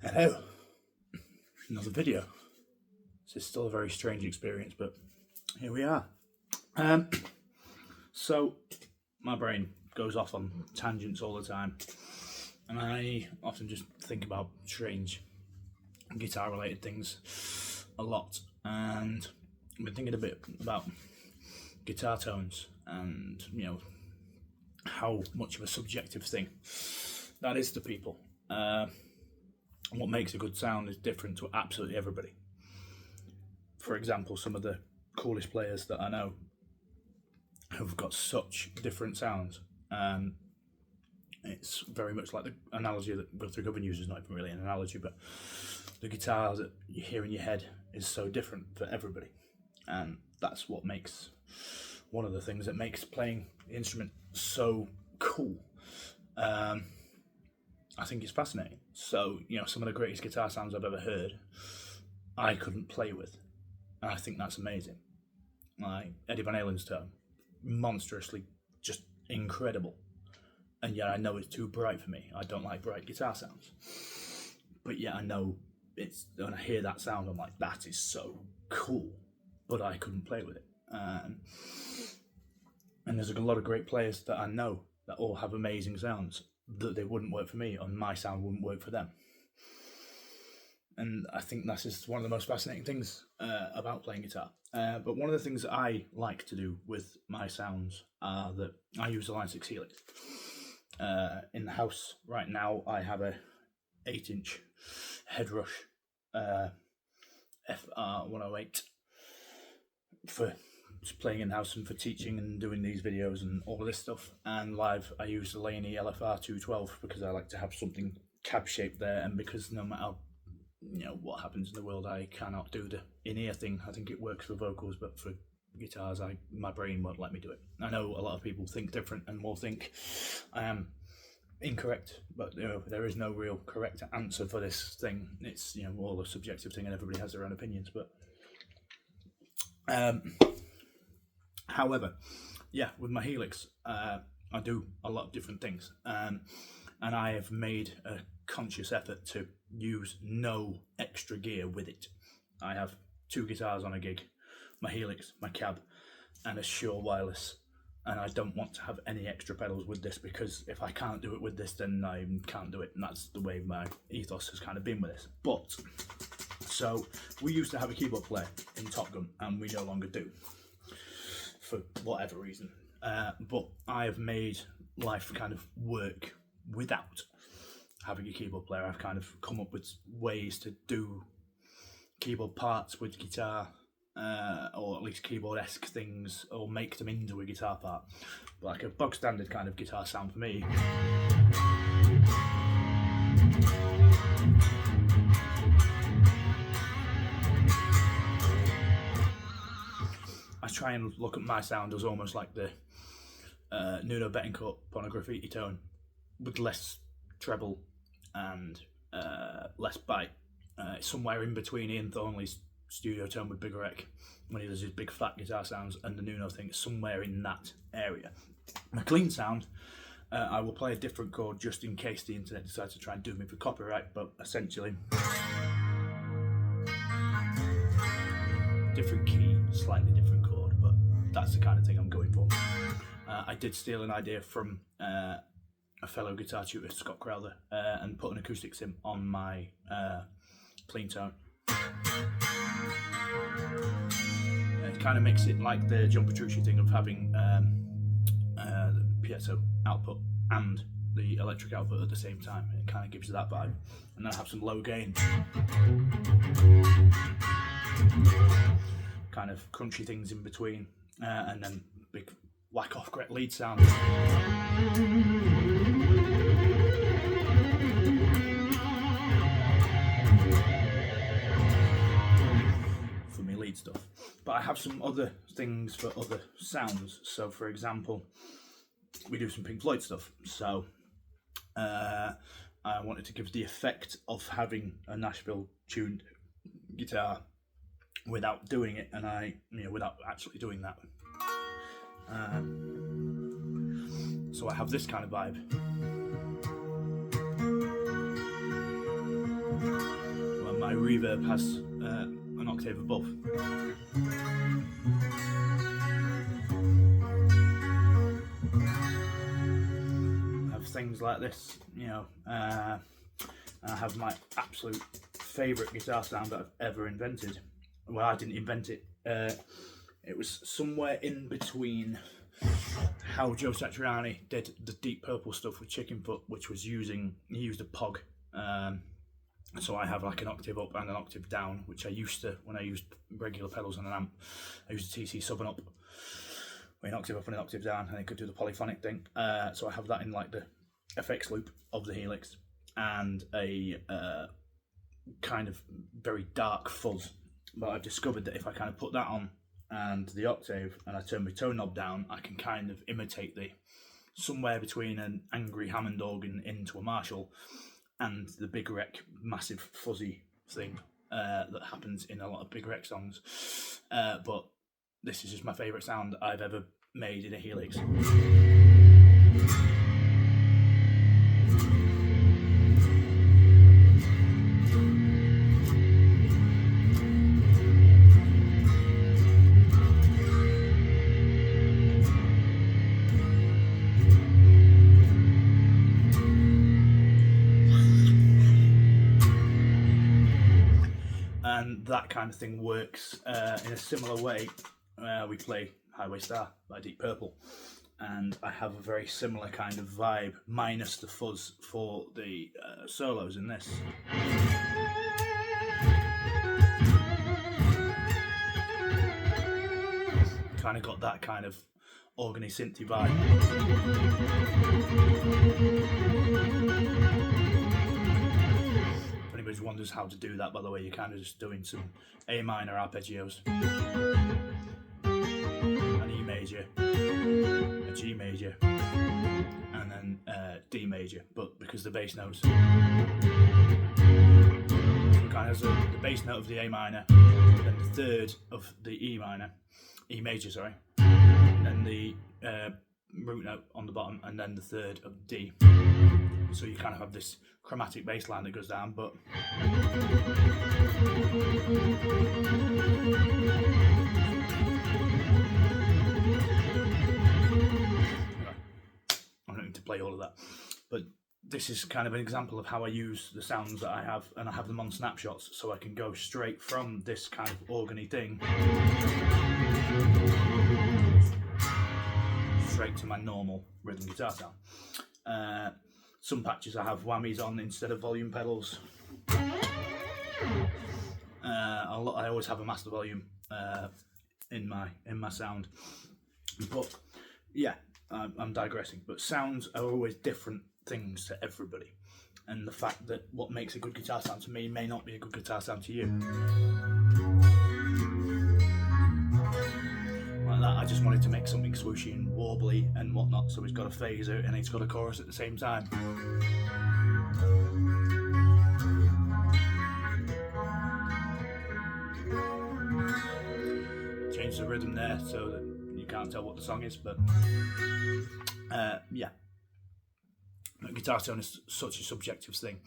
Hello, another video. This is still a very strange experience, but here we are. So my brain goes off on tangents all the time, and I often just think about strange guitar related things a lot, and I've been thinking a bit about guitar tones and, you know, how much of a subjective thing that is to people. What makes a good sound is different to absolutely everybody. For example, some of the coolest players that I know have got such different sounds. It's very much like the analogy that Guthrie Govan uses, not even really an analogy, but the guitar that you hear in your head is so different for everybody. And that's what makes, one of the things that makes playing the instrument so cool. I think it's fascinating. So, you know, some of the greatest guitar sounds I've ever heard, I couldn't play with. And I think that's amazing. Like Eddie Van Halen's tone, monstrously just incredible. And yet I know it's too bright for me. I don't like bright guitar sounds. But yet I know it's, when I hear that sound, I'm like, that is so cool. But I couldn't play with it. And there's a lot of great players that I know that all have amazing sounds, that they wouldn't work for me, and my sound wouldn't work for them. And I think that's just one of the most fascinating things about playing guitar. But one of the things that I like to do with my sounds are that I use a Line 6 Helix. In the house right now, I have a 8-inch Headrush FR108 for just playing in the house and for teaching and doing these videos and all of this stuff. And live, I use the Laney LFR212 because I like to have something cab shaped there, and because no matter, you know, what happens in the world, I cannot do the in-ear thing. I think it works for vocals, but for guitars, my brain won't let me do it. I know a lot of people think different and will think I am incorrect, but you know, there is no real correct answer for this thing. It's, you know, all a subjective thing, and everybody has their own opinions. But however, yeah, with my Helix, I do a lot of different things, and I have made a conscious effort to use no extra gear with it. I have 2 guitars on a gig, my Helix, my cab, and a Shure wireless, and I don't want to have any extra pedals with this, because if I can't do it with this, then I can't do it, and that's the way my ethos has kind of been with this. But, so, we used to have a keyboard player in Top Gun, and we no longer do, for whatever reason. But I have made life kind of work without having a keyboard player. I've kind of come up with ways to do keyboard parts with guitar, or at least keyboard-esque things, or make them into a guitar part. But like a bog standard kind of guitar sound for me, I try and look at my sound as almost like the Nuno Bettencourt on a graffiti tone, with less treble and less bite. Somewhere in between Ian Thornley's studio tone with Big Rec when he does his big flat guitar sounds, and the Nuno thing, somewhere in that area. My clean sound, I will play a different chord just in case the internet decides to try and do me for copyright, but essentially different key, slightly different chord, but that's the kind of thing I'm going for. I did steal an idea from a fellow guitar tutor, Scott Crowther, and put an acoustic sim on my clean tone. It kind of makes it like the John Petrucci thing of having the piezo output and the electric output at the same time. It kind of gives you that vibe. And then I have some low gain, kind of crunchy things in between, and then big whack off great lead sound. For me lead stuff. But I have some other things for other sounds. So for example, we do some Pink Floyd stuff. So I wanted to give the effect of having a Nashville tuned guitar without doing it, and without actually doing that. So I have this kind of vibe. Well, my reverb has an octave above. I have things like this, I have my absolute favourite guitar sound that I've ever invented. Well, I didn't invent it. It was somewhere in between how Joe Satriani did the Deep Purple stuff with Chickenfoot, which was he used a Pog. So I have like an octave up and an octave down, which I used to, when I used regular pedals on an amp, I used a TC sub and up, with an octave up and an octave down, and I could do the polyphonic thing. So I have that in like the FX loop of the Helix, and a kind of very dark fuzz. But I've discovered that if I kind of put that on and the octave, and I turn my tone knob down, I can kind of imitate somewhere between an angry Hammond organ into a Marshall and the Big Rec massive fuzzy thing that happens in a lot of Big Rec songs. But this is just my favourite sound I've ever made in a Helix. And that kind of thing works in a similar way. We play Highway Star by Deep Purple, and I have a very similar kind of vibe, minus the fuzz for the solos in this. Kind of got that kind of organy synthy vibe. If anybody wonders how to do that, by the way, you're kind of just doing some A minor arpeggios, an E major, a G major, and then D major, but because the bass notes, so kind of the bass note of the A minor, then the third of the E major, sorry, and then the root note on the bottom, and then the third of D. So you kind of have this chromatic bass line that goes down, but I'm not going to play all of that, but this is kind of an example of how I use the sounds that I have, and I have them on snapshots, so I can go straight from this kind of organy thing straight to my normal rhythm guitar sound. Some patches I have whammies on instead of volume pedals. I always have a master volume in my sound, but yeah, I'm digressing. But sounds are always different things to everybody, and the fact that what makes a good guitar sound to me may not be a good guitar sound to you. Like that, I just wanted to make something swooshy and warbly and whatnot, so it's got a phaser and it's got a chorus at the same time. change the rhythm there so that you can't tell what the song is, but yeah, guitar tone is such a subjective thing.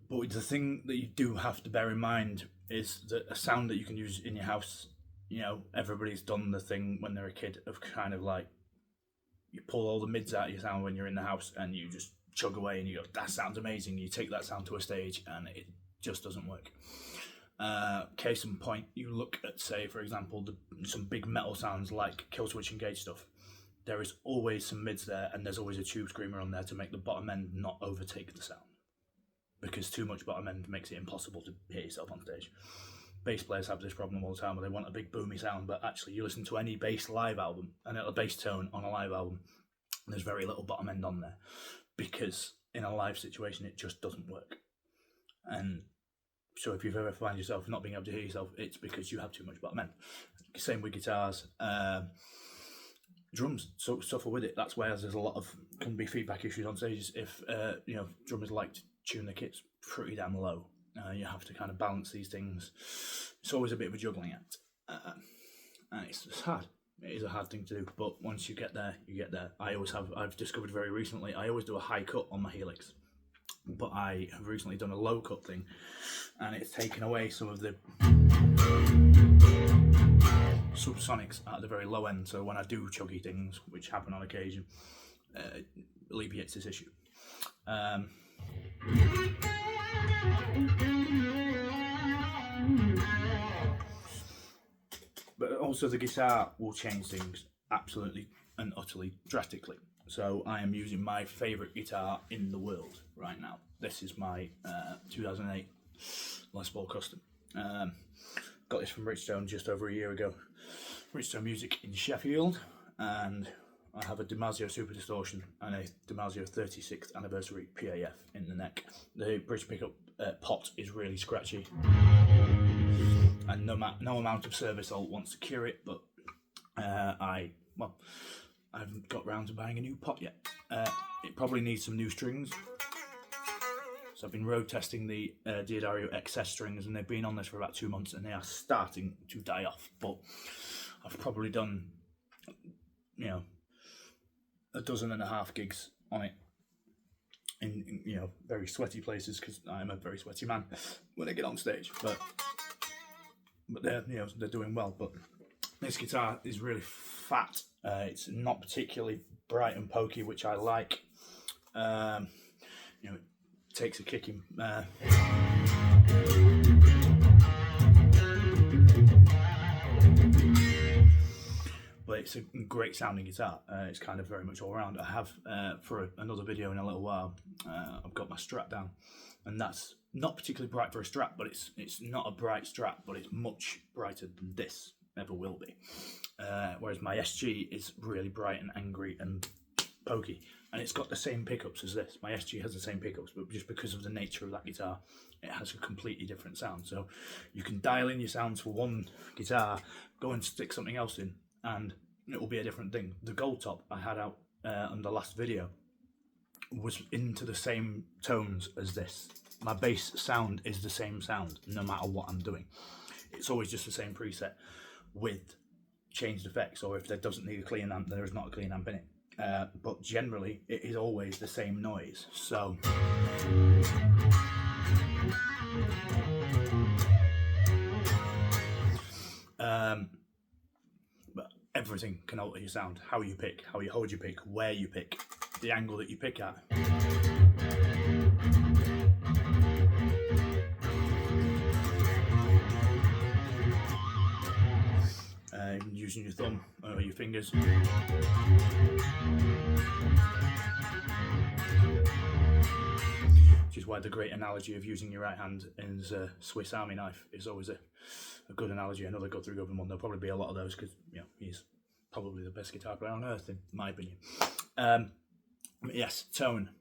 But the thing that you do have to bear in mind is that a sound that you can use in your house, you know, everybody's done the thing when they're a kid of kind of like, you pull all the mids out of your sound when you're in the house and you just chug away and you go, that sounds amazing. You take that sound to a stage and it just doesn't work. Case in point, you look at, say, for example, some big metal sounds like Killswitch Engage stuff. There is always some mids there and there's always a tube screamer on there to make the bottom end not overtake the sound. Because too much bottom end makes it impossible to hear yourself on stage. Bass players have this problem all the time where they want a big boomy sound, but actually you listen to any bass live album, and a bass tone on a live album, there's very little bottom end on there, because in a live situation it just doesn't work. And so if you've ever find yourself not being able to hear yourself, it's because you have too much bottom end. Same with guitars. Drums suffer with it. That's why there's a lot of, can be feedback issues on stages if you know, drummers like to tune the kits pretty damn low. You have to kind of balance these things. It's always a bit of a juggling act, and it's hard. It is a hard thing to do, but once you get there, you get there. I've discovered very recently, I always do a high cut on my Helix, but I have recently done a low cut thing, and it's taken away some of the subsonics at the very low end, so when I do chuggy things, which happen on occasion, it alleviates this issue. But also the guitar will change things absolutely and utterly drastically. So I am using my favourite guitar in the world right now. This is my 2008 Les Paul Custom. Got this from Richstone just over a year ago. Richstone Music in Sheffield, and I have a DiMaggio Super Distortion and a DiMaggio 36th Anniversary PAF in the neck. The bridge pickup pot is really scratchy, and no amount of service wants to cure it, but I haven't got round to buying a new pot yet. It probably needs some new strings. So I've been road testing the Diodario XS strings, and they've been on this for about 2 months and they are starting to die off, but I've probably done, you know, 12.5 gigs on it in you know, very sweaty places, because I'm a very sweaty man when I get on stage, but they're, you know, they're doing well. But this guitar is really fat. It's not particularly bright and pokey, which I like. You know, it takes a kicking. But it's a great sounding guitar. It's kind of very much all round. I have, for another video in a little while, I've got my Strat down, and that's not particularly bright for a Strat, but it's not a bright Strat, but it's much brighter than this ever will be. Whereas my SG is really bright and angry and pokey, and it's got the same pickups as this. My SG has the same pickups, but just because of the nature of that guitar, it has a completely different sound. So you can dial in your sounds for one guitar, go and stick something else in, and it will be a different thing. The Gold Top I had out on the last video was into the same tones as this. My bass sound is the same sound no matter what I'm doing. It's always just the same preset with changed effects, or if there doesn't need a clean amp, there is not a clean amp in it. But generally it is always the same noise. So but everything can alter your sound. How you pick, how you hold your pick, where you pick, the angle that you pick at. Using your thumb or your fingers. Which is why the great analogy of using your right hand as a Swiss Army knife is always a good analogy. Another Guthrie Govan one. There'll probably be a lot of those because, you know, he's probably the best guitar player on earth in my opinion. Yes, tone,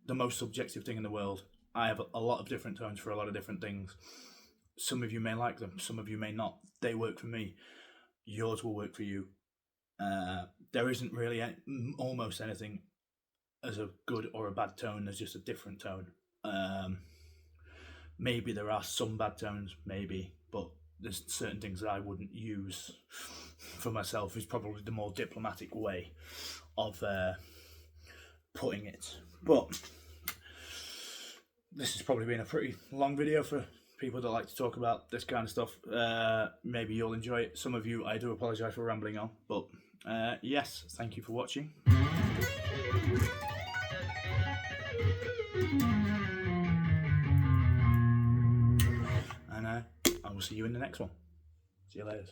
the most subjective thing in the world. I have a lot of different tones for a lot of different things. Some of you may like them, some of you may not. They work for me. Yours will work for you. There isn't really almost anything as a good or a bad tone. There's just a different tone. Maybe there are some bad tones, maybe, but there's certain things that I wouldn't use for myself is probably the more diplomatic way of putting it. But this has probably been a pretty long video for people that like to talk about this kind of stuff. Maybe you'll enjoy it. Some of you, I do apologise for rambling on, but yes, thank you for watching. And I will see you in the next one. See you later.